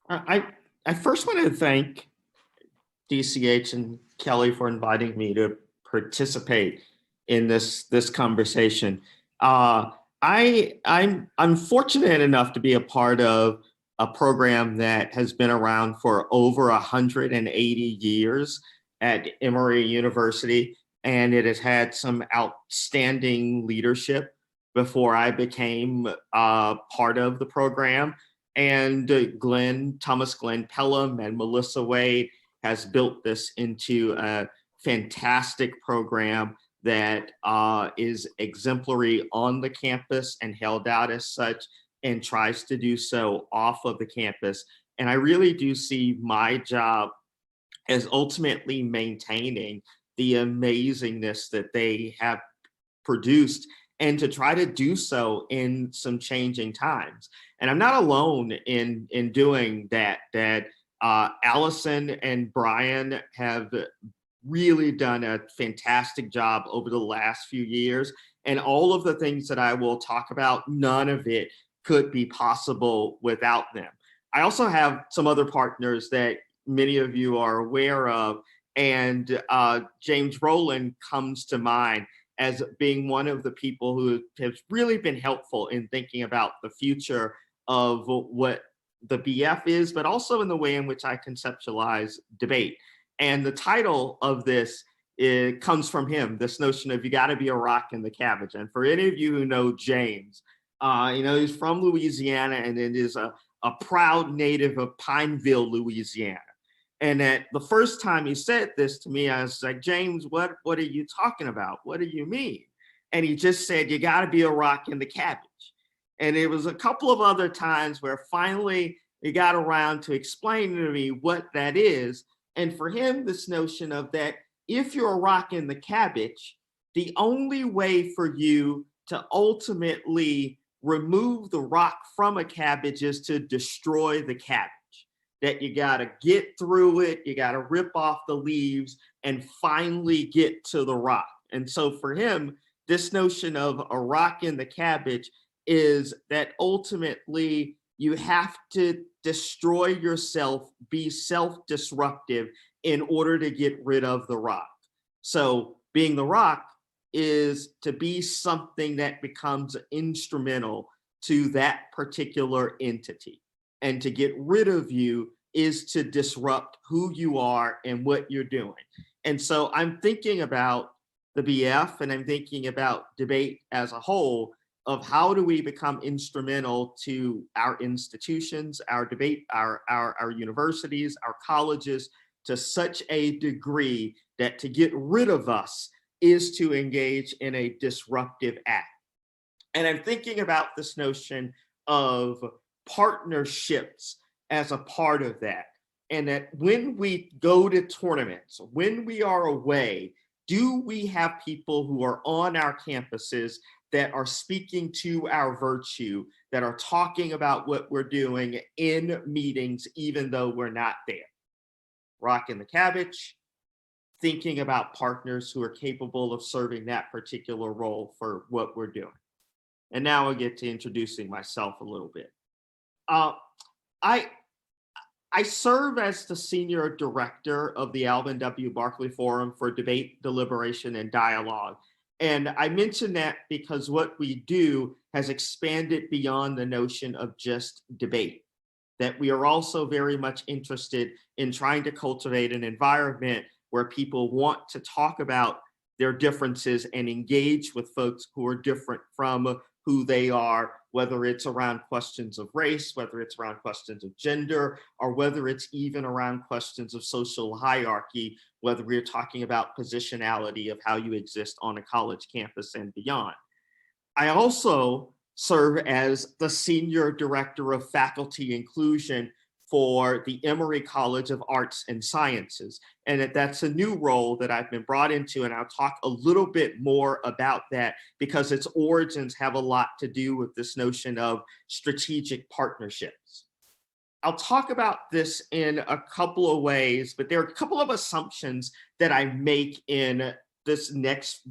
I I first want to thank DCH and Kelly for inviting me to participate in this conversation. Uh, I'm fortunate enough to be a part of a program that has been around for over 180 years at Emory University, and it has had some outstanding leadership before I became part of the program. And Thomas Glenn Pelham and Melissa Wade has built this into a fantastic program that is exemplary on the campus and held out as such, and tries to do so off of the campus. And I really do see my job as ultimately maintaining the amazingness that they have produced, and to try to do so in some changing times. And I'm not alone in doing that. Allison and Brian have really done a fantastic job over the last few years. And all of the things that I will talk about, none of it could be possible without them. I also have some other partners that many of you are aware of, and James Rowland comes to mind as being one of the people who has really been helpful in thinking about the future of what the BF is, but also in the way in which I conceptualize debate. And the title of this, it comes from him, this notion of you got to be a rock in the cabbage. And for any of you who know James, he's from Louisiana, and it is a proud native of Pineville, Louisiana. And at the first time he said this to me, I was like, James, what are you talking about? What do you mean? And he just said, you got to be a rock in the cabbage. And it was a couple of other times where finally he got around to explaining to me what that is. And for him, this notion of that, if you're a rock in the cabbage, the only way for you to ultimately remove the rock from a cabbage is to destroy the cabbage. That you got to get through it, you got to rip off the leaves and finally get to the rock. And so for him, this notion of a rock in the cabbage is that ultimately you have to destroy yourself, be self-disruptive in order to get rid of the rock. So being the rock is to be something that becomes instrumental to that particular entity. And to get rid of you is to disrupt who you are and what you're doing. And so I'm thinking about the BF, and I'm thinking about debate as a whole, of how do we become instrumental to our institutions, our debate, our universities, our colleges, to such a degree that to get rid of us is to engage in a disruptive act. And I'm thinking about this notion of partnerships as a part of that. And that when we go to tournaments, when we are away, do we have people who are on our campuses that are speaking to our virtue, that are talking about what we're doing in meetings, even though we're not there? Rock in the cabbage, thinking about partners who are capable of serving that particular role for what we're doing. And now I'll get to introducing myself a little bit. I serve as the senior director of the Alvin W. Barkley Forum for Debate, Deliberation, and Dialogue. And I mention that because what we do has expanded beyond the notion of just debate, that we are also very much interested in trying to cultivate an environment where people want to talk about their differences and engage with folks who are different from who they are, whether it's around questions of race, whether it's around questions of gender, or whether it's even around questions of social hierarchy, whether we're talking about positionality of how you exist on a college campus and beyond. I also serve as the Senior Director of Faculty Inclusion for the Emory College of Arts and Sciences. And that's a new role that I've been brought into, and I'll talk a little bit more about that because its origins have a lot to do with this notion of strategic partnerships. I'll talk about this in a couple of ways, but there are a couple of assumptions that I make in this next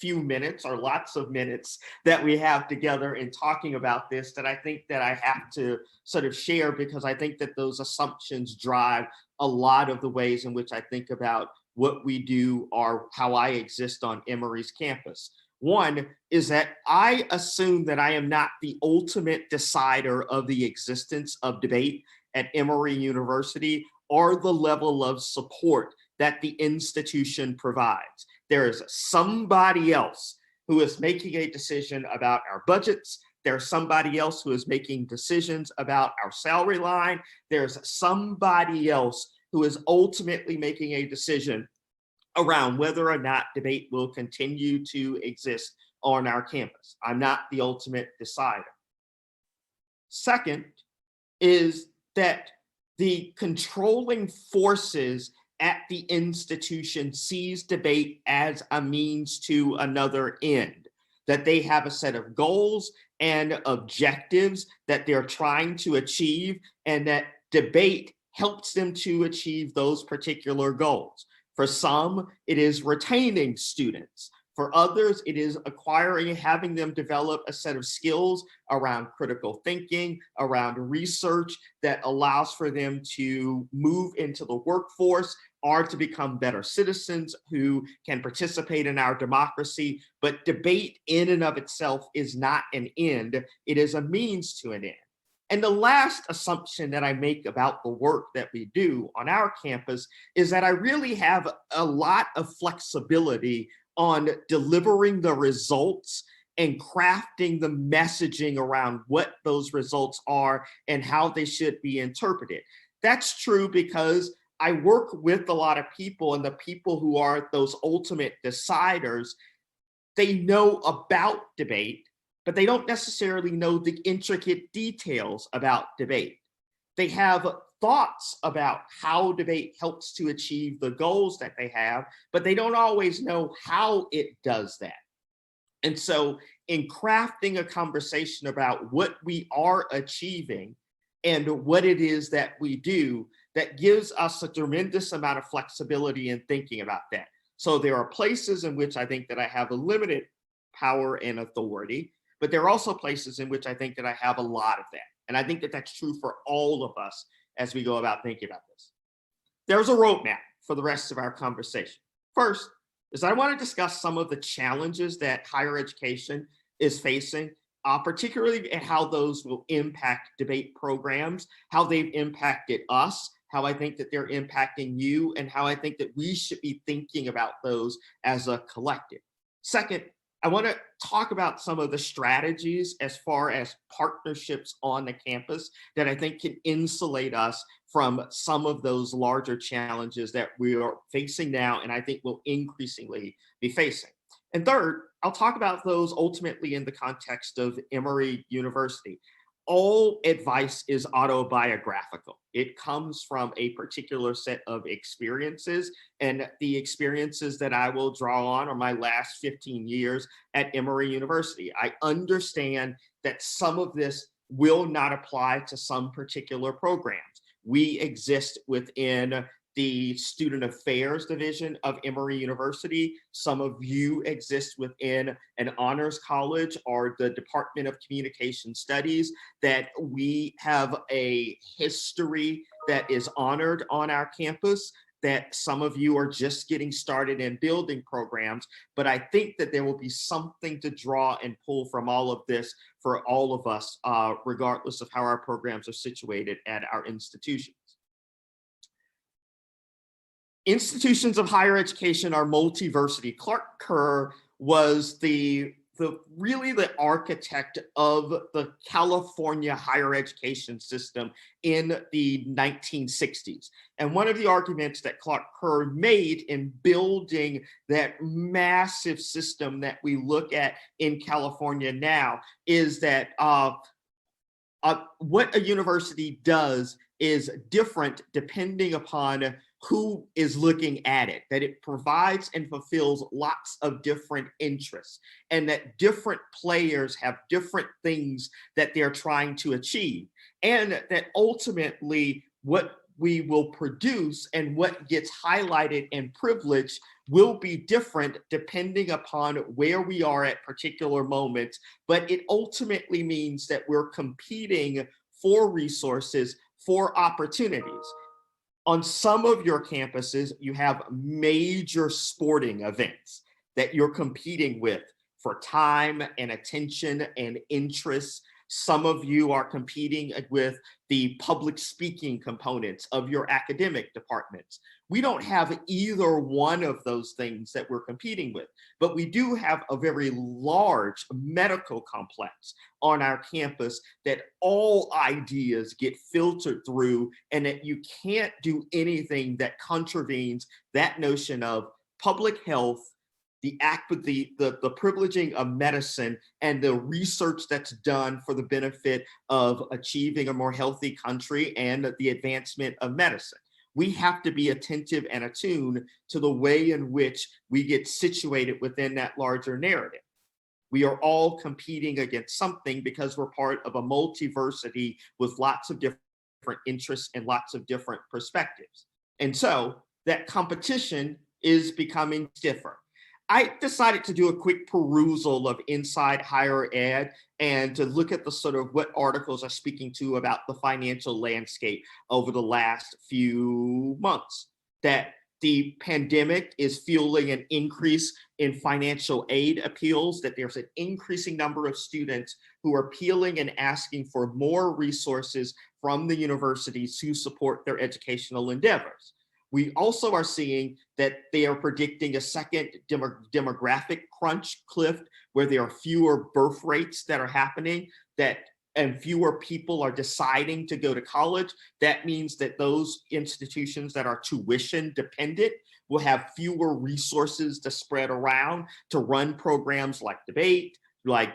few minutes or lots of minutes that we have together in talking about this that I think that I have to sort of share, because I think that those assumptions drive a lot of the ways in which I think about what we do or how I exist on Emory's campus. One is that I assume that I am not the ultimate decider of the existence of debate at Emory University or the level of support that the institution provides. There is somebody else who is making a decision about our budgets. There's somebody else who is making decisions about our salary line. There's somebody else who is ultimately making a decision around whether or not debate will continue to exist on our campus. I'm not the ultimate decider. Second is that the controlling forces at the institution sees debate as a means to another end, that they have a set of goals and objectives that they're trying to achieve, and that debate helps them to achieve those particular goals. For some, it is retaining students. For others, it is acquiring and having them develop a set of skills around critical thinking, around research that allows for them to move into the workforce or to become better citizens who can participate in our democracy. But debate in and of itself is not an end, it is a means to an end. And the last assumption that I make about the work that we do on our campus is that I really have a lot of flexibility on delivering the results and crafting the messaging around what those results are and how they should be interpreted. That's true because I work with a lot of people, and the people who are those ultimate deciders, they know about debate, but they don't necessarily know the intricate details about debate. They have thoughts about how debate helps to achieve the goals that they have, but they don't always know how it does that. And so in crafting a conversation about what we are achieving and what it is that we do, that gives us a tremendous amount of flexibility in thinking about that. So there are places in which I think that I have a limited power and authority, but there are also places in which I think that I have a lot of that. And I think that that's true for all of us as we go about thinking about this. There's a roadmap for the rest of our conversation. First is I want to discuss some of the challenges that higher education is facing, particularly and how those will impact debate programs, how they've impacted us, how I think that they're impacting you, and how I think that we should be thinking about those as a collective. Second, I want to talk about some of the strategies as far as partnerships on the campus that I think can insulate us from some of those larger challenges that we are facing now, and I think will increasingly be facing. And third, I'll talk about those ultimately in the context of Emory University. All advice is autobiographical. It comes from a particular set of experiences, and the experiences that I will draw on are my last 15 years at Emory University. I understand that some of this will not apply to some particular programs. We exist within the Student Affairs Division of Emory University. Some of you exist within an honors college or the Department of Communication Studies, that we have a history that is honored on our campus, that some of you are just getting started in building programs. But I think that there will be something to draw and pull from all of this for all of us, regardless of how our programs are situated at our institutions. Institutions of higher education are multiversity. Clark Kerr was really the architect of the California higher education system in the 1960s. And one of the arguments that Clark Kerr made in building that massive system that we look at in California now is that what a university does is different depending upon who is looking at it, that it provides and fulfills lots of different interests, and that different players have different things that they're trying to achieve. And that ultimately what we will produce and what gets highlighted and privileged will be different depending upon where we are at particular moments. But it ultimately means that we're competing for resources, for opportunities. On some of your campuses, you have major sporting events that you're competing with for time and attention and interest. Some of you are competing with the public speaking components of your academic departments. We don't have either one of those things that we're competing with, but we do have a very large medical complex on our campus that all ideas get filtered through, and that you can't do anything that contravenes that notion of public health, the privileging of medicine, and the research that's done for the benefit of achieving a more healthy country and the advancement of medicine. We have to be attentive and attuned to the way in which we get situated within that larger narrative. We are all competing against something because we're part of a multiversity with lots of different interests and lots of different perspectives. And so that competition is becoming stiffer. I decided to do a quick perusal of Inside Higher Ed and to look at the sort of what articles are speaking to about the financial landscape over the last few months. That the pandemic is fueling an increase in financial aid appeals, that there's an increasing number of students who are appealing and asking for more resources from the universities to support their educational endeavors. We also are seeing that they are predicting a second demographic crunch cliff, where there are fewer birth rates that are happening, and fewer people are deciding to go to college. That means that those institutions that are tuition dependent will have fewer resources to spread around to run programs like debate, like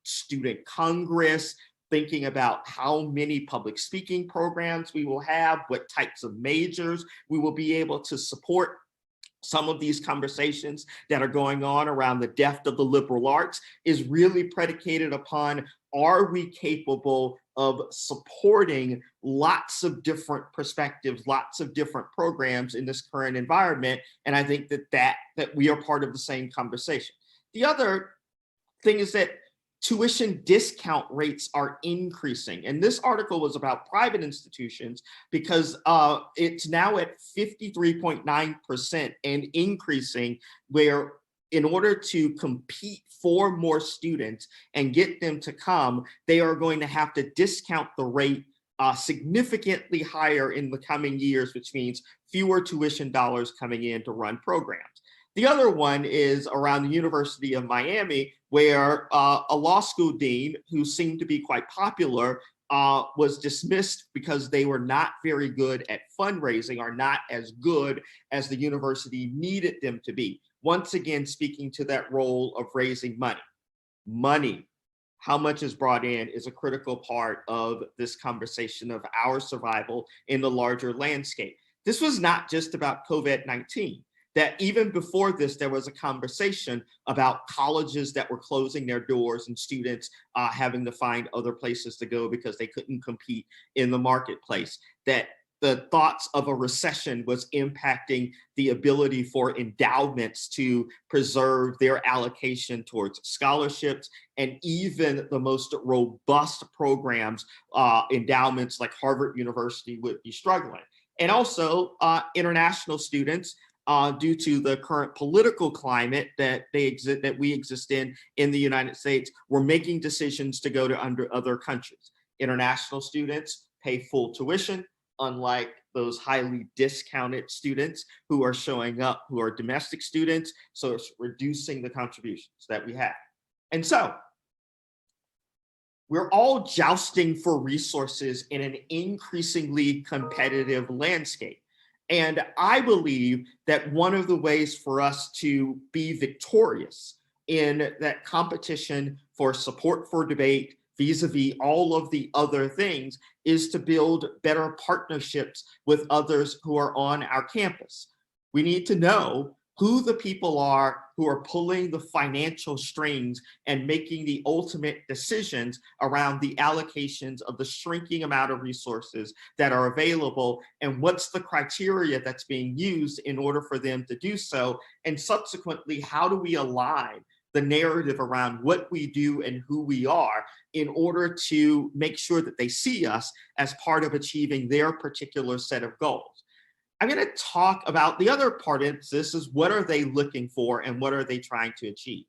student congress, thinking about how many public speaking programs we will have, what types of majors we will be able to support. Some of these conversations that are going on around the death of the liberal arts is really predicated upon, are we capable of supporting lots of different perspectives, lots of different programs in this current environment? And I think that we are part of the same conversation. The other thing is that tuition discount rates are increasing. And this article was about private institutions because it's now at 53.9% and increasing, where in order to compete for more students and get them to come, they are going to have to discount the rate significantly higher in the coming years, which means fewer tuition dollars coming in to run programs. The other one is around the University of Miami, where a law school dean who seemed to be quite popular was dismissed because they were not very good at fundraising, or not as good as the university needed them to be. Once again, speaking to that role of raising money. Money, how much is brought in, is a critical part of this conversation of our survival in the larger landscape. This was not just about COVID-19. That even before this, there was a conversation about colleges that were closing their doors and students having to find other places to go because they couldn't compete in the marketplace. That the thoughts of a recession was impacting the ability for endowments to preserve their allocation towards scholarships, and even the most robust programs, endowments like Harvard University, would be struggling. And also international students, due to the current political climate that we exist in the United States, we're making decisions to go to other countries. International students pay full tuition, unlike those highly discounted students who are showing up, who are domestic students. So it's reducing the contributions that we have. And so we're all jousting for resources in an increasingly competitive landscape. And I believe that one of the ways for us to be victorious in that competition for support for debate, vis-a-vis all of the other things, is to build better partnerships with others who are on our campus. We need to know who the people are who are pulling the financial strings and making the ultimate decisions around the allocations of the shrinking amount of resources that are available, and what's the criteria that's being used in order for them to do so, and subsequently, how do we align the narrative around what we do and who we are in order to make sure that they see us as part of achieving their particular set of goals. I'm going to talk about the other part of this is what are they looking for and what are they trying to achieve.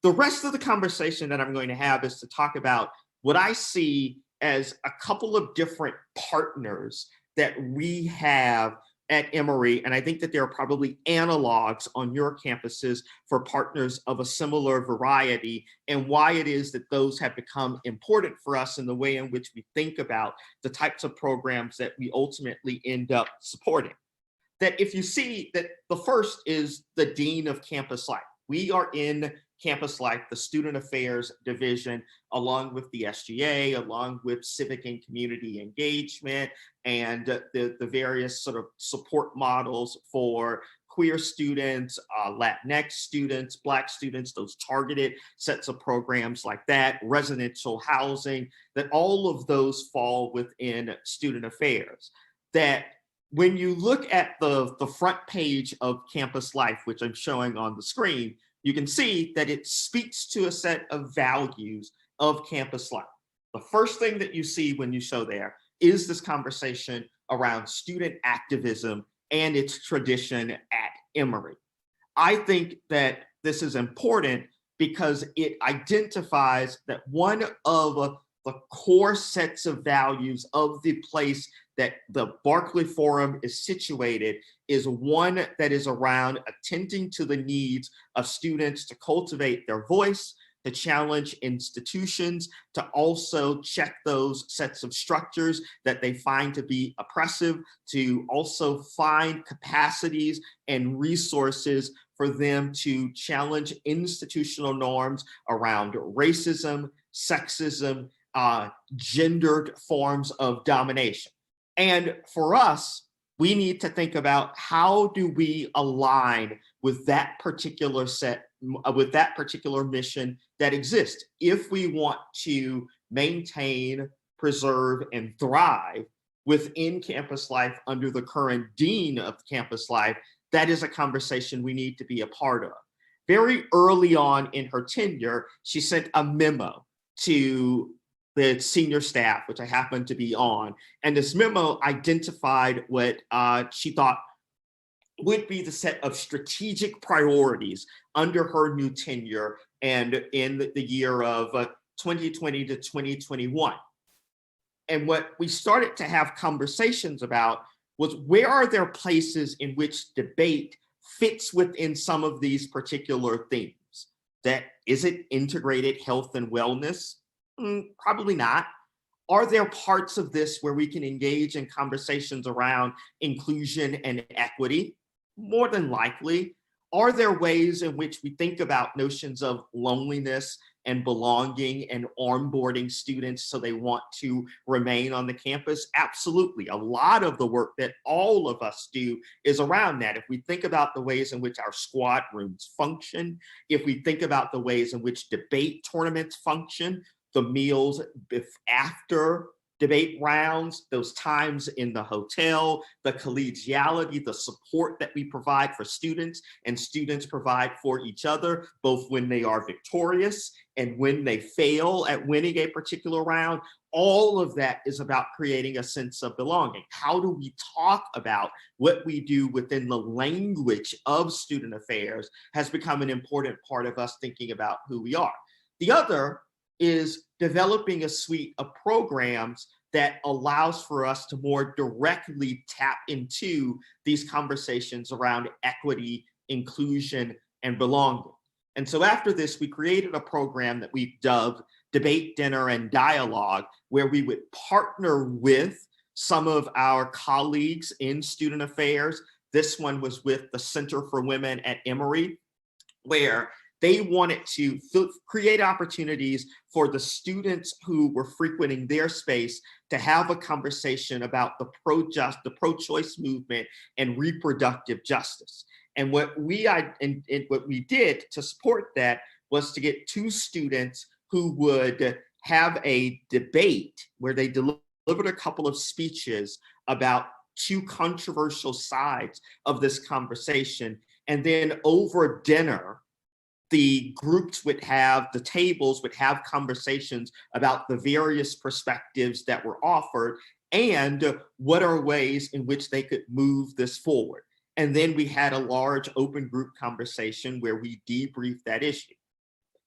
The rest of the conversation that I'm going to have is to talk about what I see as a couple of different partners that we have at Emory, and I think that there are probably analogs on your campuses for partners of a similar variety, and why it is that those have become important for us in the way in which we think about the types of programs that we ultimately end up supporting. That if you see that the first is the Dean of Campus Life. We are in Campus Life, the Student Affairs Division, along with the SGA, along with civic and community engagement, and the various sort of support models for queer students, Latinx students, Black students, those targeted sets of programs like that, residential housing, that all of those fall within Student Affairs. That when you look at the front page of Campus Life, which I'm showing on the screen, you can see that it speaks to a set of values of campus life. The first thing that you see when you show there is this conversation around student activism and its tradition at Emory. I think that this is important because it identifies that one of the core sets of values of the place that the Barclay Forum is situated is one that is around attending to the needs of students to cultivate their voice, to challenge institutions, to also check those sets of structures that they find to be oppressive, to also find capacities and resources for them to challenge institutional norms around racism, sexism, gendered forms of domination. And for us, we need to think about how do we align with that particular with that particular mission that exists if we want to maintain, preserve, and thrive within campus life under the current dean of campus life. That is a conversation we need to be a part of. Very early on in her tenure, she sent a memo to the senior staff, which I happened to be on. And this memo identified what she thought would be the set of strategic priorities under her new tenure and in the year of 2020 to 2021. And what we started to have conversations about was where are there places in which debate fits within some of these particular themes? That is it integrated health and wellness? Probably not. Are there parts of this where we can engage in conversations around inclusion and equity? More than likely. Are there ways in which we think about notions of loneliness and belonging and onboarding students so they want to remain on the campus? Absolutely. A lot of the work that all of us do is around that. If we think about the ways in which our squad rooms function, if we think about the ways in which debate tournaments function, the meals after debate rounds, those times in the hotel, the collegiality, the support that we provide for students and students provide for each other, both when they are victorious and when they fail at winning a particular round, all of that is about creating a sense of belonging. How do we talk about what we do within the language of student affairs has become an important part of us thinking about who we are. The other is developing a suite of programs that allows for us to more directly tap into these conversations around equity, inclusion, and belonging. And so after this, we created a program that we've dubbed Debate, Dinner, and Dialogue, where we would partner with some of our colleagues in student affairs. This one was with the Center for Women at Emory, where they wanted to create opportunities for the students who were frequenting their space to have a conversation about the pro-choice movement and reproductive justice. And what we did to support that was to get two students who would have a debate where they delivered a couple of speeches about two controversial sides of this conversation. And then over dinner, the tables would have conversations about the various perspectives that were offered and what are ways in which they could move this forward. And then we had a large open group conversation where we debriefed that issue.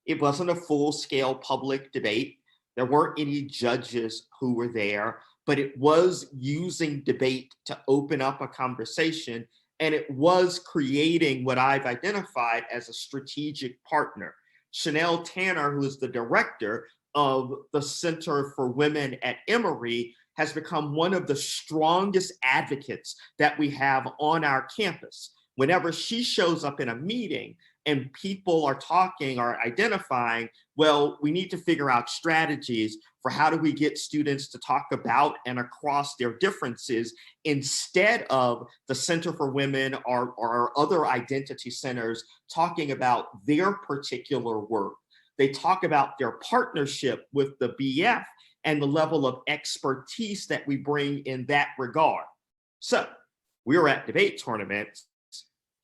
It wasn't a full-scale public debate. There weren't any judges who were there, but it was using debate to open up a conversation, and it was creating what I've identified as a strategic partner. Chanel Tanner, who is the director of the Center for Women at Emory, has become one of the strongest advocates that we have on our campus. Whenever she shows up in a meeting and people are talking or identifying, well, we need to figure out strategies for how do we get students to talk about and across their differences instead of the Center for Women or other identity centers talking about their particular work. They talk about their partnership with the BF and the level of expertise that we bring in that regard. So we were at debate tournaments.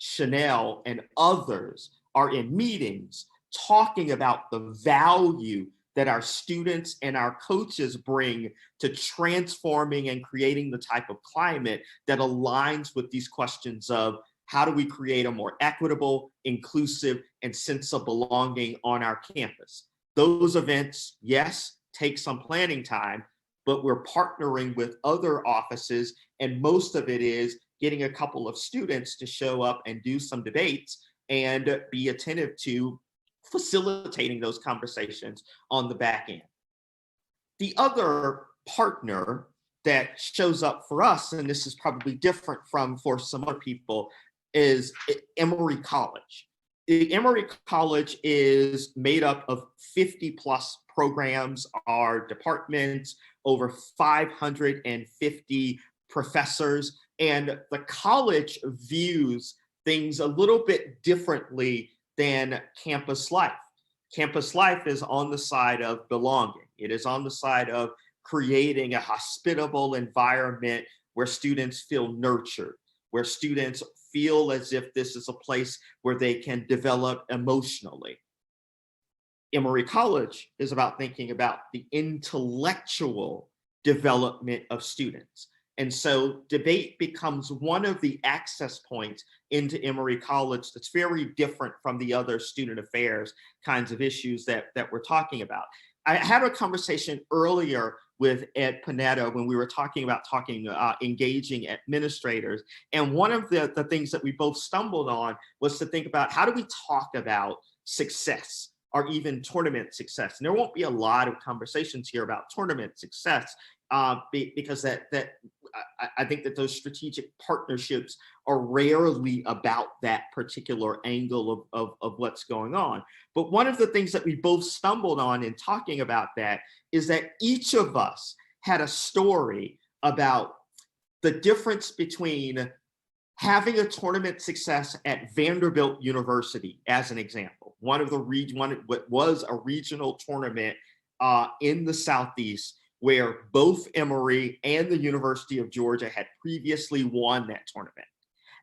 Chanel and others are in meetings talking about the value that our students and our coaches bring to transforming and creating the type of climate that aligns with these questions of how do we create a more equitable, inclusive, and sense of belonging on our campus. Those events, yes, take some planning time, but we're partnering with other offices, and most of it is getting a couple of students to show up and do some debates and be attentive to facilitating those conversations on the back end. The other partner that shows up for us, and this is probably different from for some other people, is Emory College. Emory College is made up of 50 plus programs, our departments, over 550 professors, and the college views things a little bit differently than campus life. Campus life is on the side of belonging. It is on the side of creating a hospitable environment where students feel nurtured, where students feel as if this is a place where they can develop emotionally. Emory College is about thinking about the intellectual development of students. And so debate becomes one of the access points into Emory College that's very different from the other student affairs kinds of issues that we're talking about. I had a conversation earlier with Ed Panetta when we were talking about engaging administrators. And one of the things that we both stumbled on was to think about how do we talk about success or even tournament success. And there won't be a lot of conversations here about tournament success because I think that those strategic partnerships are rarely about that particular angle of what's going on. But one of the things that we both stumbled on in talking about that is that each of us had a story about the difference between having a tournament success at Vanderbilt University, as an example. What was a regional tournament in the Southeast, where both Emory and the University of Georgia had previously won that tournament.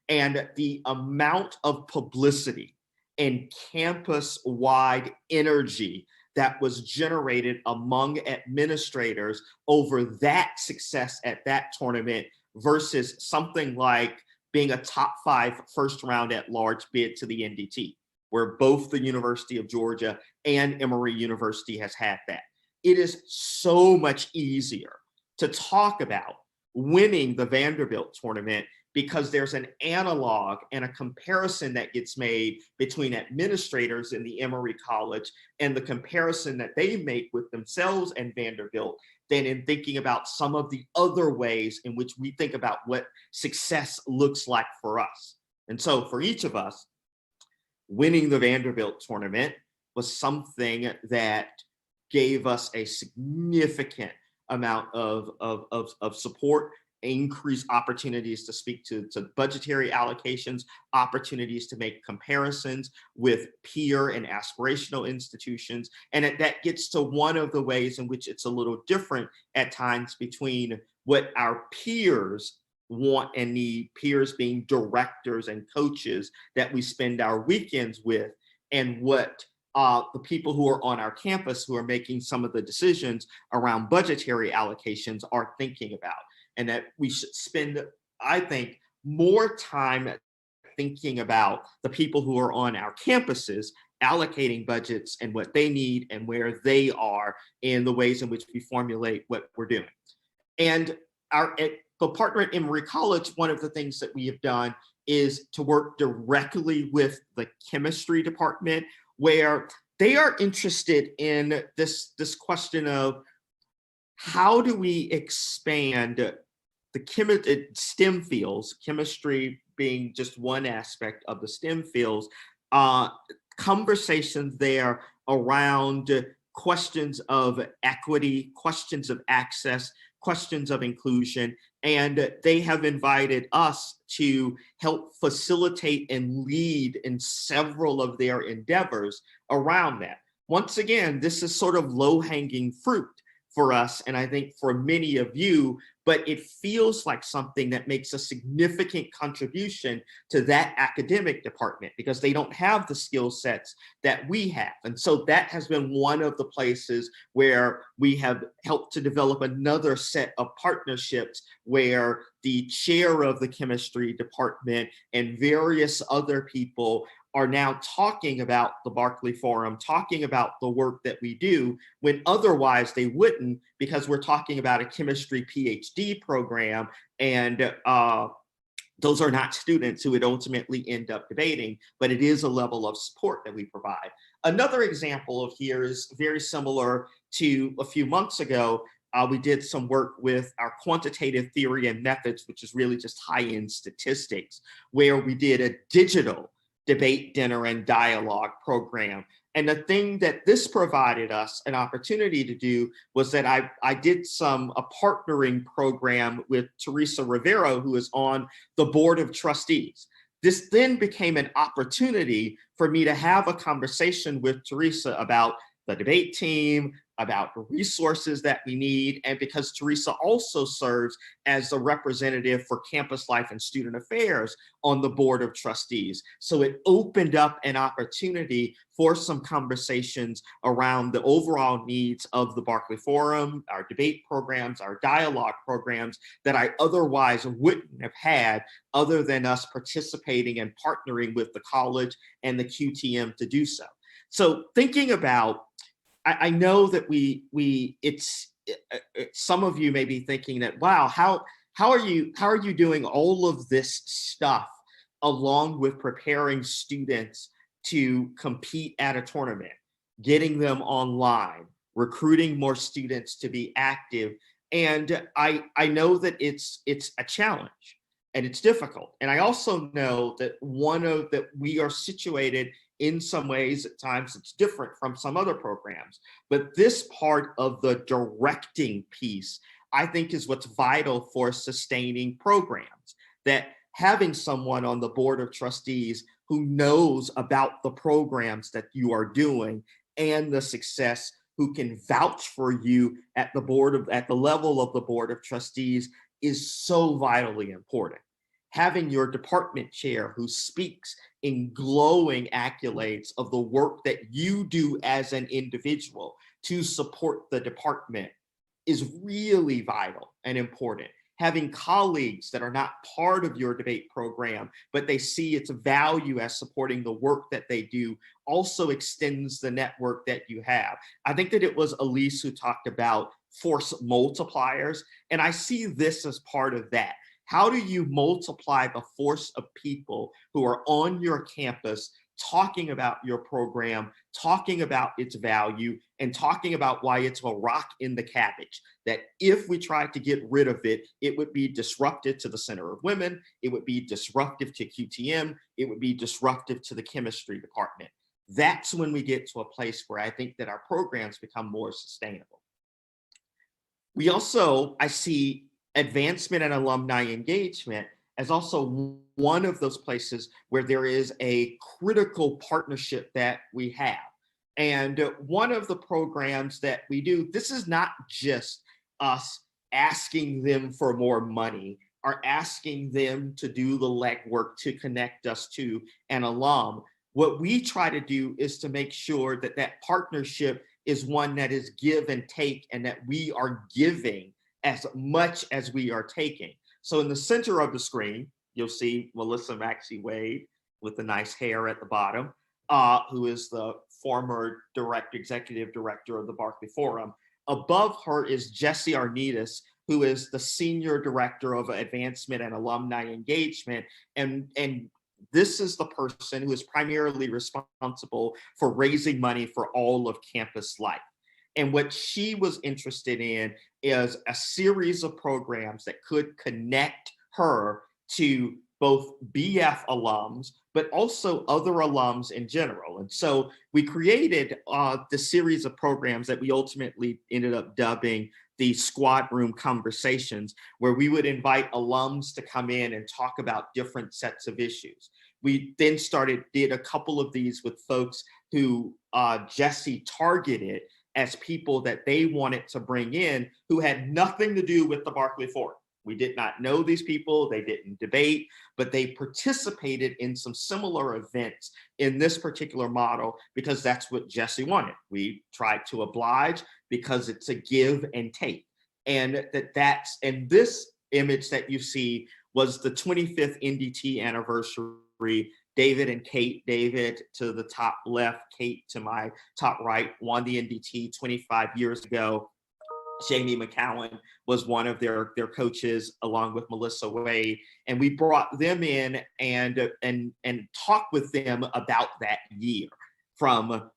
And the amount of publicity and campus-wide energy that was generated among administrators over that success at that tournament versus something like being a top 5 first round at large bid to the NDT, where both the University of Georgia and Emory University has had that. It is so much easier to talk about winning the Vanderbilt tournament because there's an analog and a comparison that gets made between administrators in the Emory College and the comparison that they make with themselves and Vanderbilt than in thinking about some of the other ways in which we think about what success looks like for us. And so for each of us, winning the Vanderbilt tournament was something that gave us a significant amount of support, increased opportunities to speak to budgetary allocations, opportunities to make comparisons with peer and aspirational institutions. And that gets to one of the ways in which it's a little different at times between what our peers want and need, peers being directors and coaches that we spend our weekends with, and what the people who are on our campus who are making some of the decisions around budgetary allocations are thinking about. And that we should spend, I think, more time thinking about the people who are on our campuses allocating budgets and what they need and where they are in the ways in which we formulate what we're doing. And the partner at Emory College, one of the things that we have done is to work directly with the chemistry department, where they are interested in this question of how do we expand the STEM fields, chemistry being just one aspect of the STEM fields, conversations there around questions of equity, questions of access, questions of inclusion, and they have invited us to help facilitate and lead in several of their endeavors around that. Once again, this is sort of low-hanging fruit for us, and I think for many of you, but it feels like something that makes a significant contribution to that academic department because they don't have the skill sets that we have. And so that has been one of the places where we have helped to develop another set of partnerships where the chair of the chemistry department and various other people are now talking about the Barkley Forum, talking about the work that we do, when otherwise they wouldn't, because we're talking about a chemistry PhD program, and those are not students who would ultimately end up debating, but it is a level of support that we provide. Another example of here is very similar to a few months ago. We did some work with our quantitative theory and methods, which is really just high-end statistics, where we did a digital debate dinner and dialogue program. And the thing that this provided us an opportunity to do was that I did a partnering program with Teresa Rivero, who is on the board of trustees. This then became an opportunity for me to have a conversation with Teresa about the debate team, about the resources that we need, and because Teresa also serves as the representative for campus life and student affairs on the board of trustees. So it opened up an opportunity for some conversations around the overall needs of the Barkley Forum, our debate programs, our dialogue programs that I otherwise wouldn't have had other than us participating and partnering with the college and the QTM to do so. So thinking about, I know that some of you may be thinking that, wow, how are you doing all of this stuff along with preparing students to compete at a tournament, getting them online, recruiting more students to be active? And I know that it's a challenge and it's difficult. And I also know that we are situated in some ways, at times it's different from some other programs, but this part of the directing piece, I think, is what's vital for sustaining programs. That having someone on the board of trustees who knows about the programs that you are doing and the success, who can vouch for you at the level of the board of trustees, is so vitally important. Having your department chair who speaks in glowing accolades of the work that you do as an individual to support the department is really vital and important. Having colleagues that are not part of your debate program, but they see its value as supporting the work that they do, also extends the network that you have. I think that it was Elise who talked about force multipliers, and I see this as part of that. How do you multiply the force of people who are on your campus talking about your program, talking about its value, and talking about why it's a rock in the cabbage. That if we tried to get rid of it, it would be disruptive to the Center of Women, it would be disruptive to QTM, it would be disruptive to the chemistry department. That's when we get to a place where I think that our programs become more sustainable. We also, I see advancement and alumni engagement as also one of those places where there is a critical partnership that we have. And one of the programs that we do, this is not just us asking them for more money or asking them to do the legwork to connect us to an alum. What we try to do is to make sure that that partnership is one that is give and take, and that we are giving as much as we are taking. So in the center of the screen, you'll see Melissa Maxey Wade with the nice hair at the bottom, who is the former executive director of the Barclay Forum. Above her is Jesse Arnidis, who is the senior director of advancement and alumni engagement. And this is the person who is primarily responsible for raising money for all of campus life. And what she was interested in is a series of programs that could connect her to both BF alums, but also other alums in general. And so we created the series of programs that we ultimately ended up dubbing the Squad Room Conversations, where we would invite alums to come in and talk about different sets of issues. We then did a couple of these with folks who Jesse targeted as people that they wanted to bring in who had nothing to do with the Barclay Forum. We did not know these people, they didn't debate, but they participated in some similar events in this particular model because that's what Jesse wanted. We tried to oblige because it's a give and take. And and this image that you see was the 25th NDT anniversary. David and Kate, David to the top left, Kate to my top right, won the NDT 25 years ago. Jamie McCowan was one of their coaches, along with Melissa Wade, and we brought them in and talked with them about that year, from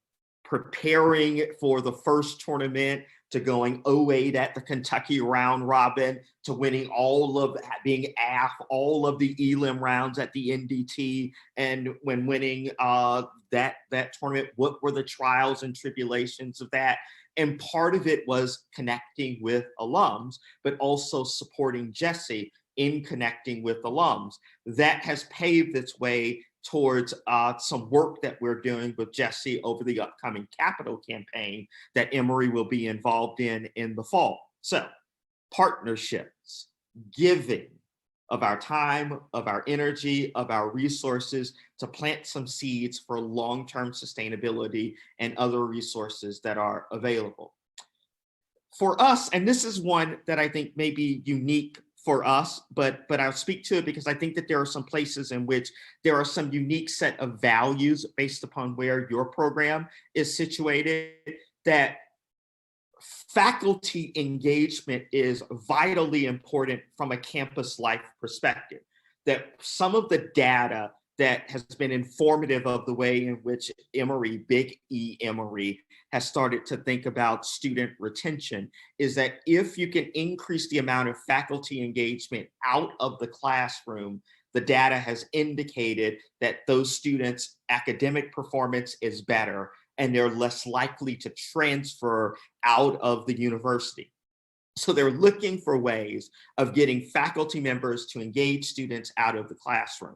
preparing for the first tournament to going 0-8 at the Kentucky round robin, to winning being AF, all of the elim rounds at the NDT, and when winning that tournament, what were the trials and tribulations of that? And part of it was connecting with alums, but also supporting Jesse in connecting with alums. That has paved its way towards some work that we're doing with Jesse over the upcoming capital campaign that Emory will be involved in the fall. So partnerships, giving of our time, of our energy, of our resources to plant some seeds for long-term sustainability and other resources that are available. For us, and this is one that I think may be unique for us, but I'll speak to it because I think that there are some places in which there are some unique set of values based upon where your program is situated, that faculty engagement is vitally important from a campus life perspective. That some of the data that has been informative of the way in which Emory, big E Emory, has started to think about student retention is that if you can increase the amount of faculty engagement out of the classroom, the data has indicated that those students' academic performance is better and they're less likely to transfer out of the university. So they're looking for ways of getting faculty members to engage students out of the classroom.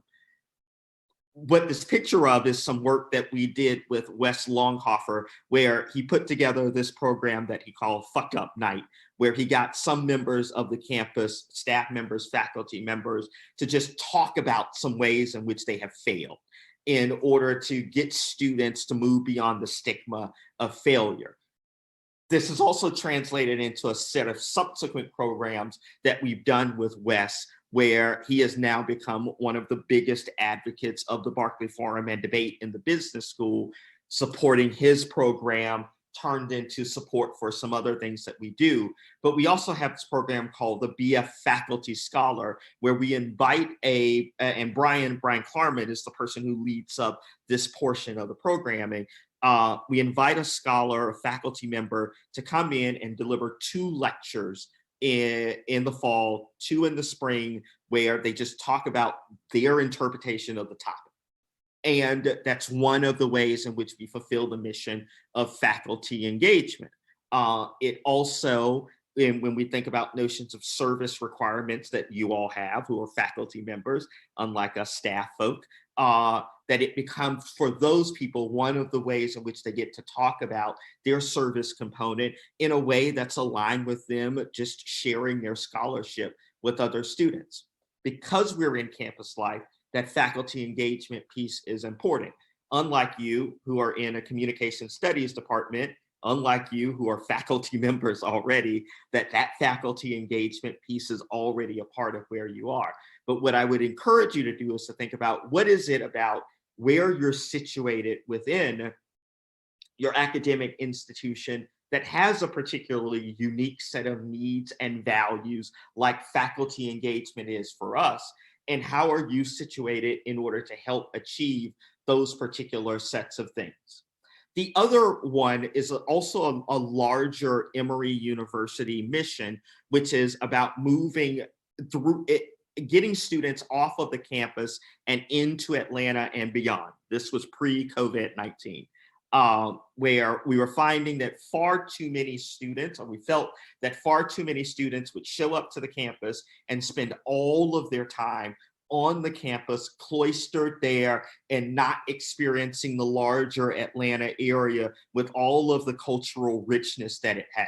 What this picture of is some work that we did with Wes Longhofer, where he put together this program that he called Fuck Up Night, where he got some members of the campus, staff members, faculty members, to just talk about some ways in which they have failed in order to get students to move beyond the stigma of failure. This is also translated into a set of subsequent programs that we've done with Wes, where he has now become one of the biggest advocates of the Barclay Forum and debate in the business school, supporting his program turned into support for some other things that we do. But we also have this program called the BF Faculty Scholar, where we invite and Brian Klarman is the person who leads up this portion of the programming. We invite a scholar, a faculty member, to come in and deliver 2 lectures in the fall, 2 in the spring, where they just talk about their interpretation of the topic. And that's one of the ways in which we fulfill the mission of faculty engagement. It also, when we think about notions of service requirements that you all have, who are faculty members, unlike us staff folk, that it becomes, for those people, one of the ways in which they get to talk about their service component in a way that's aligned with them just sharing their scholarship with other students. Because we're in campus life, that faculty engagement piece is important. Unlike you, who are in a communication studies department, unlike you, who are faculty members already, that faculty engagement piece is already a part of where you are. But what I would encourage you to do is to think about, what is it about where you're situated within your academic institution that has a particularly unique set of needs and values, like faculty engagement is for us, and how are you situated in order to help achieve those particular sets of things. The other one is also a larger Emory University mission, which is about moving through it, getting students off of the campus and into Atlanta and beyond. This was pre-COVID-19. Where we were finding that far too many students, or we felt that far too many students would show up to the campus and spend all of their time on the campus, cloistered there, and not experiencing the larger Atlanta area with all of the cultural richness that it has.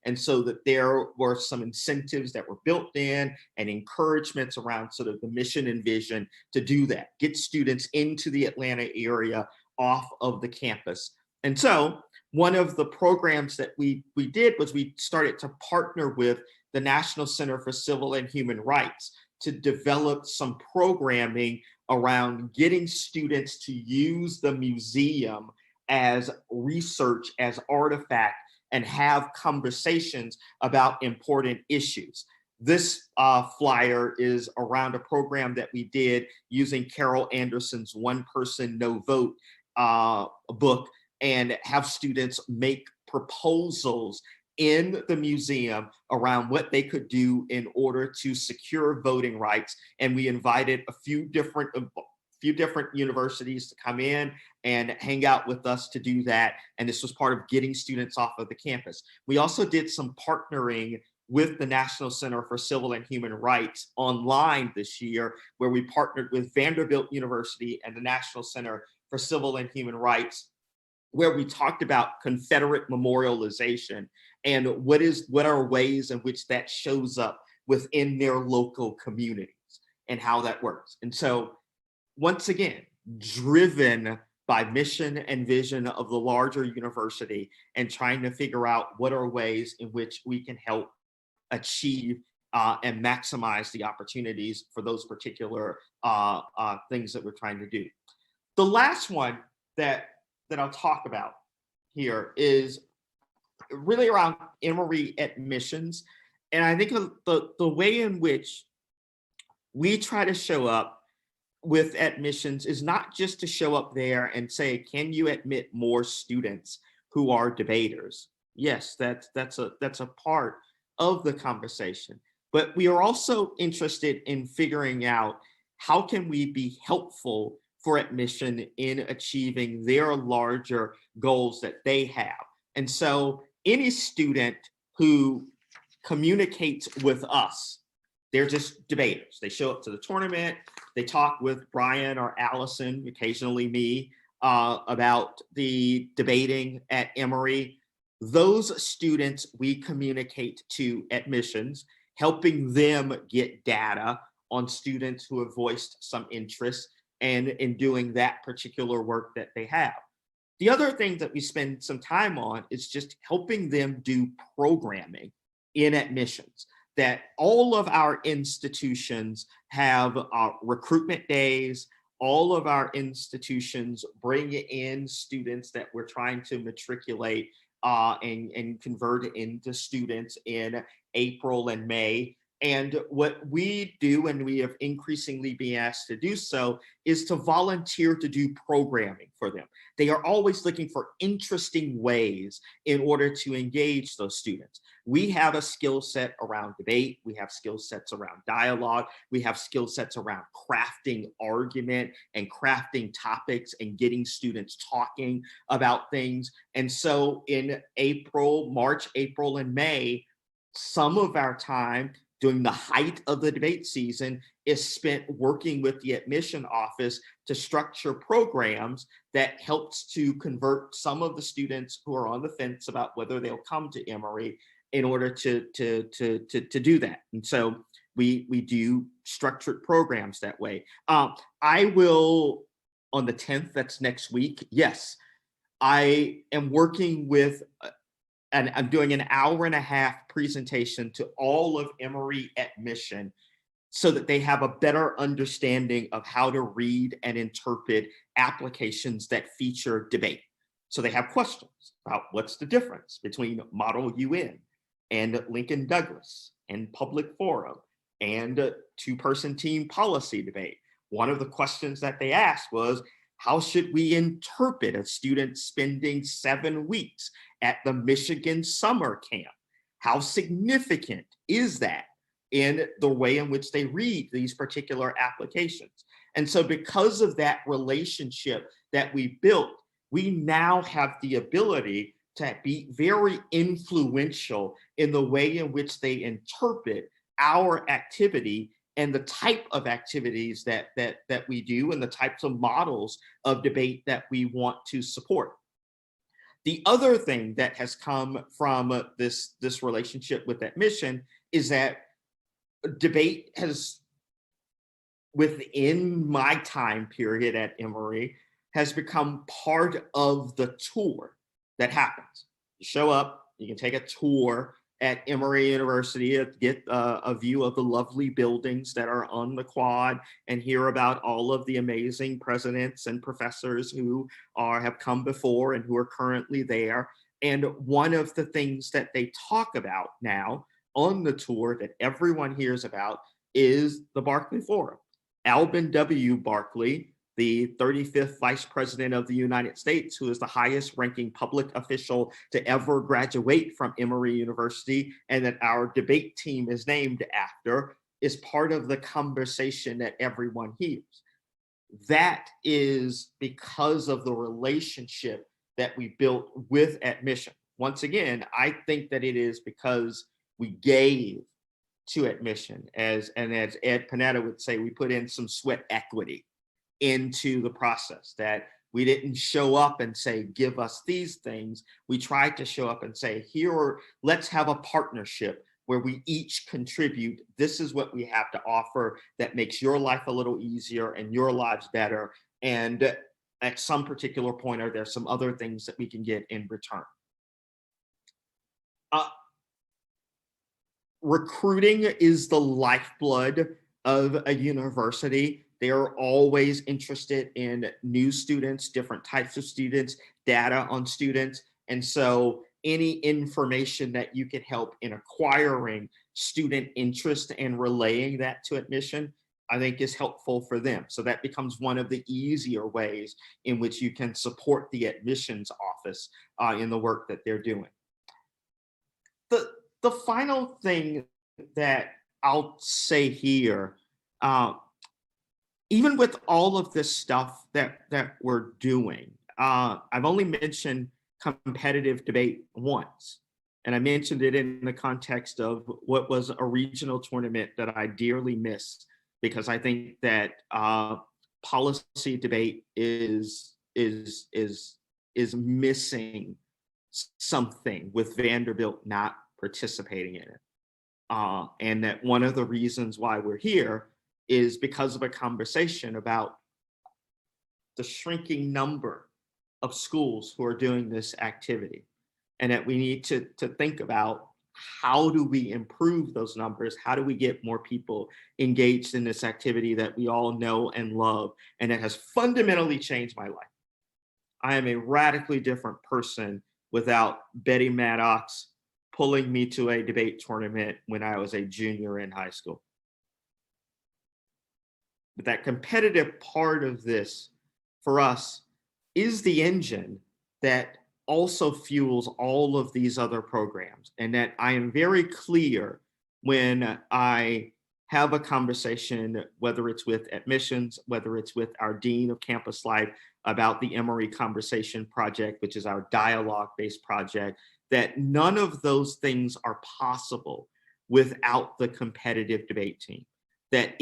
And so that there were some incentives that were built in and encouragements around sort of the mission and vision to do that, get students into the Atlanta area off of the campus. And so one of the programs that we did was we started to partner with the National Center for Civil and Human Rights to develop some programming around getting students to use the museum as research, as artifact, and have conversations about important issues. This flyer is around a program that we did using Carol Anderson's One Person, No Vote book, and have students make proposals in the museum around what they could do in order to secure voting rights. And we invited a few different universities to come in and hang out with us to do that. And this was part of getting students off of the campus. We also did some partnering with the National Center for Civil and Human Rights online this year, where we partnered with Vanderbilt University and the National Center for Civil and Human Rights, where we talked about Confederate memorialization and what are ways in which that shows up within their local communities and how that works. And so, once again, driven by mission and vision of the larger university and trying to figure out what are ways in which we can help achieve and maximize the opportunities for those particular things that we're trying to do. The last one that I'll talk about here is really around Emory admissions. And I think the way in which we try to show up with admissions is not just to show up there and say, can you admit more students who are debaters? Yes, that's a part of the conversation. But we are also interested in figuring out how can we be helpful for admission in achieving their larger goals that they have. And so any student who communicates with us, they're just debaters. They show up to the tournament, they talk with Brian or Allison, occasionally me, about the debating at Emory. Those students we communicate to admissions, helping them get data on students who have voiced some interest and in doing that particular work that they have. The other thing that we spend some time on is just helping them do programming in admissions. That all of our institutions have recruitment days. All of our institutions bring in students that we're trying to matriculate and convert into students in April and May. And what we do, and we have increasingly been asked to do so, is to volunteer to do programming for them. They are always looking for interesting ways in order to engage those students. We have a skill set around debate. We have skill sets around dialogue. We have skill sets around crafting argument and crafting topics and getting students talking about things. And so in March, April, and May, some of our time during the height of the debate season is spent working with the admission office to structure programs that helps to convert some of the students who are on the fence about whether they'll come to Emory in order to do that. And so we do structured programs that way. I will, on the 10th, that's next week, yes, I am working with and I'm doing an hour-and-a-half presentation to all of Emory admission so that they have a better understanding of how to read and interpret applications that feature debate. So they have questions about what's the difference between Model UN and Lincoln Douglas and public forum and two-person team policy debate. One of the questions that they asked was, how should we interpret a student spending 7 weeks at the Michigan summer camp? How significant is that in the way in which they read these particular applications? And so because of that relationship that we built, we now have the ability to be very influential in the way in which they interpret our activity and the type of activities that we do and the types of models of debate that we want to support. The other thing that has come from this relationship with admission is that debate has, within my time period at Emory, has become part of the tour that happens. You show up, you can take a tour at Emory University, get a view of the lovely buildings that are on the quad and hear about all of the amazing presidents and professors who have come before and who are currently there. And one of the things that they talk about now on the tour that everyone hears about is the Barclay Forum. Alvin W. Barclay, the 35th Vice President of the United States, who is the highest ranking public official to ever graduate from Emory University, and that our debate team is named after, is part of the conversation that everyone hears. That is because of the relationship that we built with admission. Once again, I think that it is because we gave to admission, as Ed Panetta would say, we put in some sweat equity into the process, that we didn't show up and say, give us these things. We tried to show up and say, let's have a partnership where we each contribute. This is what we have to offer that makes your life a little easier and your lives better. And at some particular point, are there some other things that we can get in return? Recruiting is the lifeblood of a university. They are always interested in new students, different types of students, data on students. And so any information that you can help in acquiring student interest and relaying that to admission, I think is helpful for them. So that becomes one of the easier ways in which you can support the admissions office in the work that they're doing. The final thing that I'll say here, even with all of this stuff that we're doing, I've only mentioned competitive debate once. And I mentioned it in the context of what was a regional tournament that I dearly miss, because I think that policy debate is missing something with Vanderbilt not participating in it. And that one of the reasons why we're here is because of a conversation about the shrinking number of schools who are doing this activity, and that we need to think about how do we improve those numbers? How do we get more people engaged in this activity that we all know and love, and that has fundamentally changed my life? I am a radically different person without Betty Maddox pulling me to a debate tournament when I was a junior in high school. But that competitive part of this for us is the engine that also fuels all of these other programs. And that I am very clear when I have a conversation, whether it's with admissions, whether it's with our Dean of Campus Life, about the Emory Conversation Project, which is our dialogue-based project, that none of those things are possible without the competitive debate team. That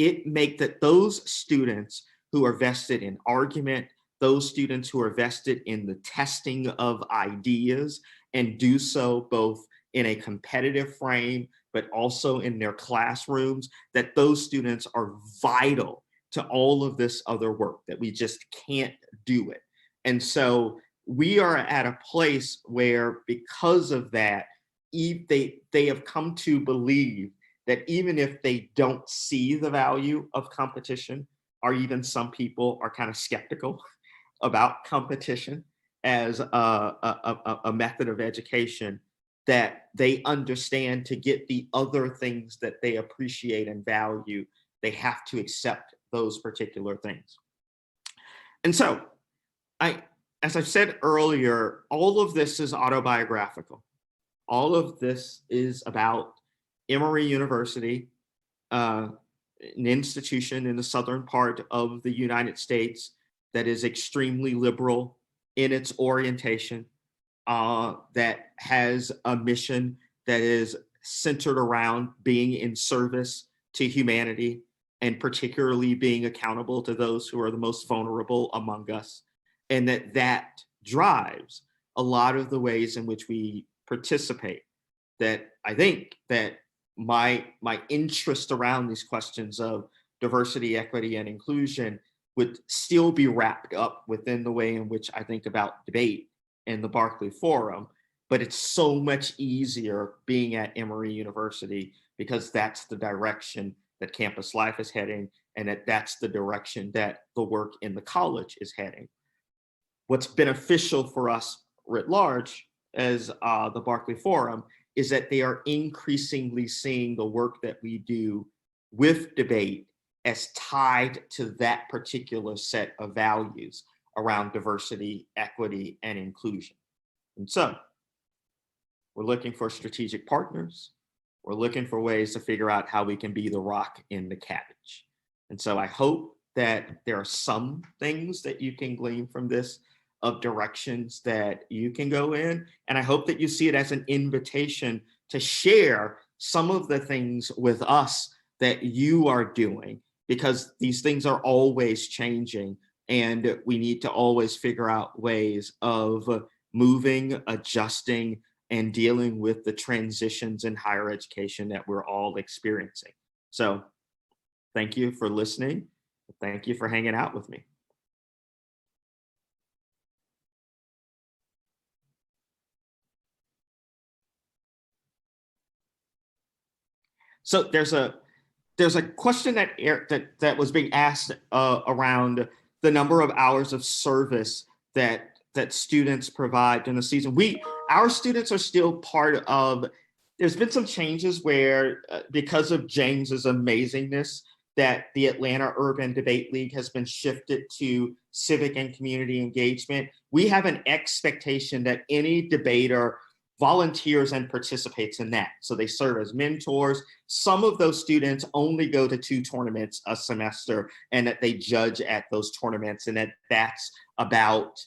those students who are vested in argument, those students who are vested in the testing of ideas, and do so both in a competitive frame, but also in their classrooms, that those students are vital to all of this other work, that we just can't do it. And so we are at a place where, because of that, they have come to believe that even if they don't see the value of competition, or even some people are kind of skeptical about competition as a method of education, that they understand to get the other things that they appreciate and value, they have to accept those particular things. And so, as I said earlier, all of this is autobiographical. All of this is about Emory University, an institution in the southern part of the United States that is extremely liberal in its orientation, that has a mission that is centered around being in service to humanity, and particularly being accountable to those who are the most vulnerable among us. And that drives a lot of the ways in which we participate. That I think that my interest around these questions of diversity, equity, and inclusion would still be wrapped up within the way in which I think about debate and the Barclay Forum. But it's so much easier being at Emory University, because that's the direction that Campus Life is heading, and that's the direction that the work in the college is heading. What's beneficial for us writ large as the Barclay Forum is that they are increasingly seeing the work that we do with debate as tied to that particular set of values around diversity, equity, and inclusion. And so we're looking for strategic partners. We're looking for ways to figure out how we can be the rock in the cabbage. And so I hope that there are some things that you can glean from this, of directions that you can go in. And I hope that you see it as an invitation to share some of the things with us that you are doing, because these things are always changing, and we need to always figure out ways of moving, adjusting, and dealing with the transitions in higher education that we're all experiencing. So thank you for listening. Thank you for hanging out with me. So there's a question that was being asked around the number of hours of service that students provide in the season. Our students are still part of. There's been some changes where, because of James's amazingness, that the Atlanta Urban Debate League has been shifted to civic and community engagement. We have an expectation that any debater volunteers and participates in that. So they serve as mentors. Some of those students only go to 2 tournaments a semester, and that they judge at those tournaments, and that's about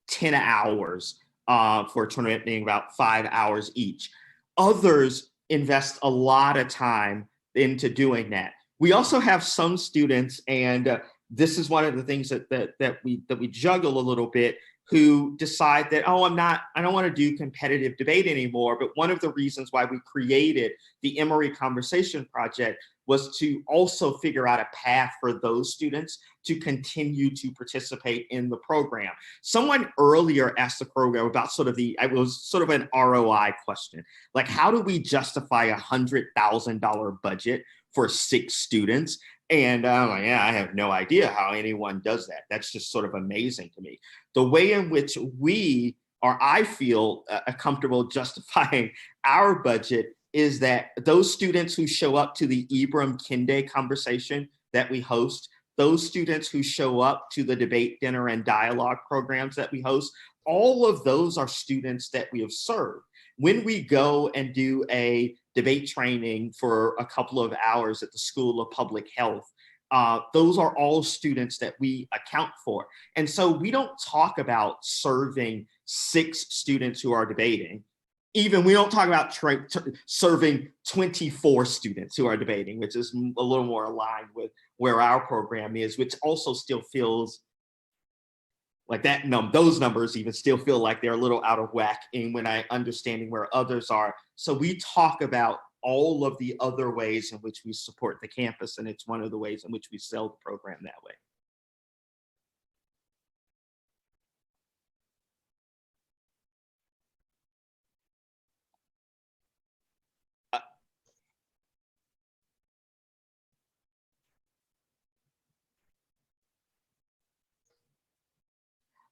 10 hours for a tournament, being about 5 hours each. Others invest a lot of time into doing that. We also have some students, and this is one of the things that we juggle a little bit, who decide that, I don't want to do competitive debate anymore. But one of the reasons why we created the Emory Conversation Project was to also figure out a path for those students to continue to participate in the program. Someone earlier asked the program about it was sort of an ROI question. Like, how do we justify $100,000 budget for 6 students? And I'm like, I have no idea how anyone does that. That's just sort of amazing to me. The way in which we or I feel comfortable justifying our budget is that those students who show up to the Ibram Kinde conversation that we host, those students who show up to the debate dinner and dialogue programs that we host, all of those are students that we have served. When we go and do a debate training for a couple of hours at the School of Public Health, those are all students that we account for. And so we don't talk about serving 6 students who are debating. Even we don't talk about serving 24 students who are debating, which is a little more aligned with where our program is, which also still feels like those numbers even still feel like they're a little out of whack in when I understanding where others are. So we talk about all of the other ways in which we support the campus, and it's one of the ways in which we sell the program that way.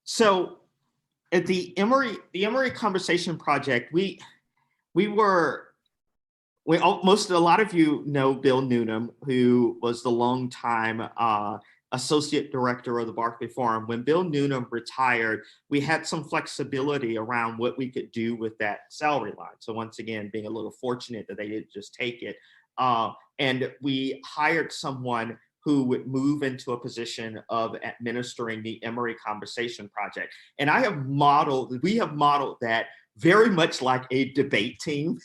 So at the Emory Conversation Project, we were a lot of you know Bill Newnham, who was the longtime associate director of the Barclay Forum. When Bill Newnham retired, we had some flexibility around what we could do with that salary line. So once again, being a little fortunate that they didn't just take it. And we hired someone who would move into a position of administering the Emory Conversation Project. And we have modeled that very much like a debate team.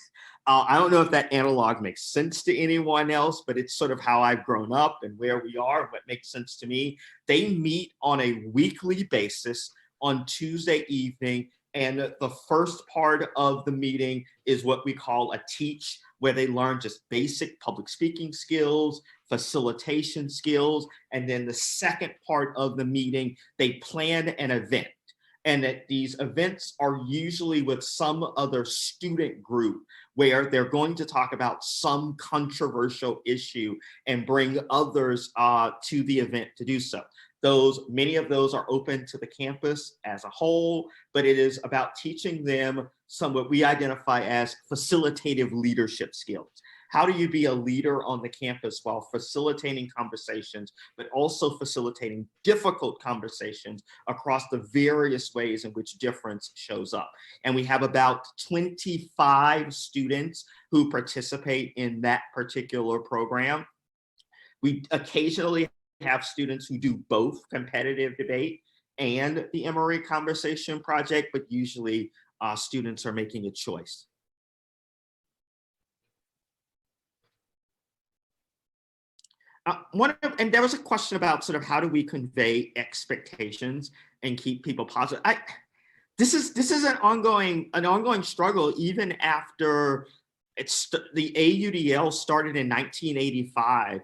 I don't know if that analog makes sense to anyone else, but it's sort of how I've grown up and where we are, and what makes sense to me. They meet on a weekly basis on Tuesday evening, and the first part of the meeting is what we call a teach, where they learn just basic public speaking skills, facilitation skills, and then the second part of the meeting, they plan an event. And that these events are usually with some other student group where they're going to talk about some controversial issue and bring others to the event to do so. Many of those are open to the campus as a whole, but it is about teaching them some what we identify as facilitative leadership skills. How do you be a leader on the campus while facilitating conversations, but also facilitating difficult conversations across the various ways in which difference shows up? And we have about 25 students who participate in that particular program. We occasionally have students who do both competitive debate and the Emory Conversation Project, but usually students are making a choice. And there was a question about sort of how do we convey expectations and keep people positive. This is an ongoing struggle even after the AUDL started in 1985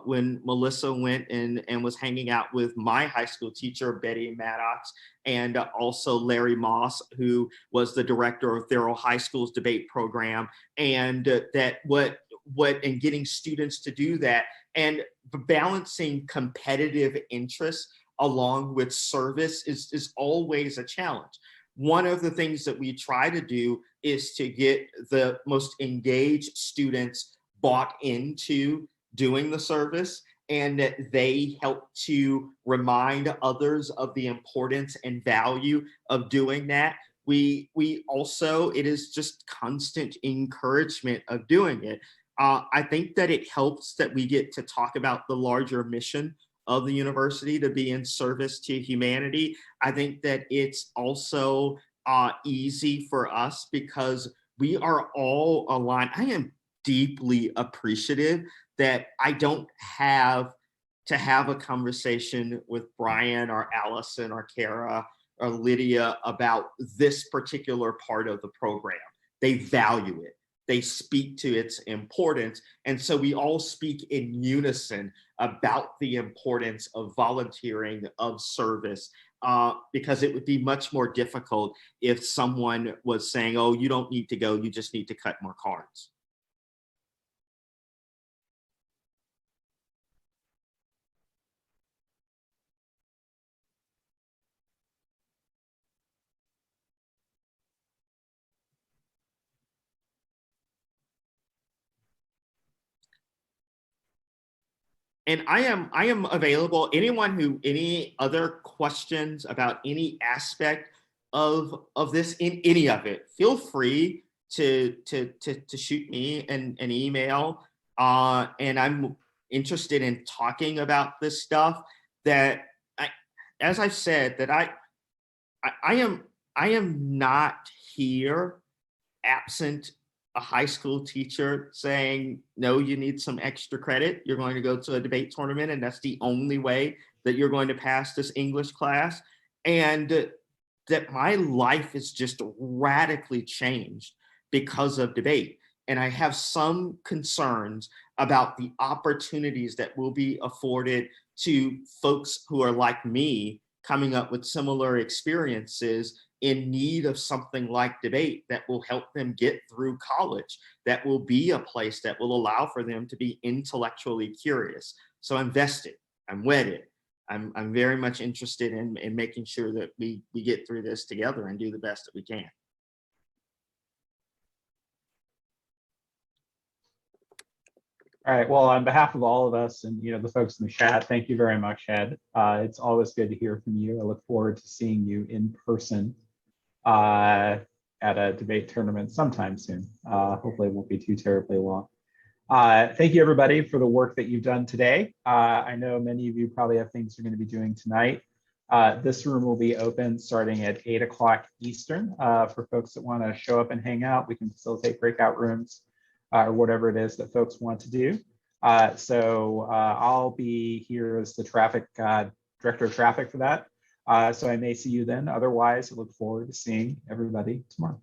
when Melissa went and was hanging out with my high school teacher Betty Maddox and also Larry Moss, who was the director of Thurl High School's debate program, and and getting students to do that and balancing competitive interests along with service is always a challenge. One of the things that we try to do is to get the most engaged students bought into doing the service, and that they help to remind others of the importance and value of doing that. We also, it is just constant encouragement of doing it. I think that it helps that we get to talk about the larger mission of the university to be in service to humanity. I think that it's also easy for us because we are all aligned. I am deeply appreciative that I don't have to have a conversation with Brian or Allison or Kara or Lydia about this particular part of the program. They value it. They speak to its importance. And so we all speak in unison about the importance of volunteering, of service, because it would be much more difficult if someone was saying, oh, you don't need to go, you just need to cut more cards. and I am available. Any other questions about any aspect of this, in any of it, feel free to shoot me an email. And I'm interested in talking about this stuff. That I, as I've said, that I am not here absent a high school teacher saying, no, you need some extra credit. You're going to go to a debate tournament, and that's the only way that you're going to pass this English class. And that my life is just radically changed because of debate. And I have some concerns about the opportunities that will be afforded to folks who are like me, coming up with similar experiences, in need of something like debate that will help them get through college, that will be a place that will allow for them to be intellectually curious. So I'm vested, I'm wedded. I'm very much interested in making sure that we get through this together and do the best that we can. All right. Well, on behalf of all of us and the folks in the chat, thank you very much, Ed. It's always good to hear from you. I look forward to seeing you in person at a debate tournament sometime soon. Hopefully it won't be too terribly long. Thank you, everybody, for the work that you've done today. I know many of you probably have things you're going to be doing tonight. This room will be open starting at 8 o'clock Eastern for folks that want to show up and hang out. We can facilitate breakout rooms or whatever it is that folks want to do. So I'll be here as the traffic director of traffic for that. So I may see you then. Otherwise, I look forward to seeing everybody tomorrow.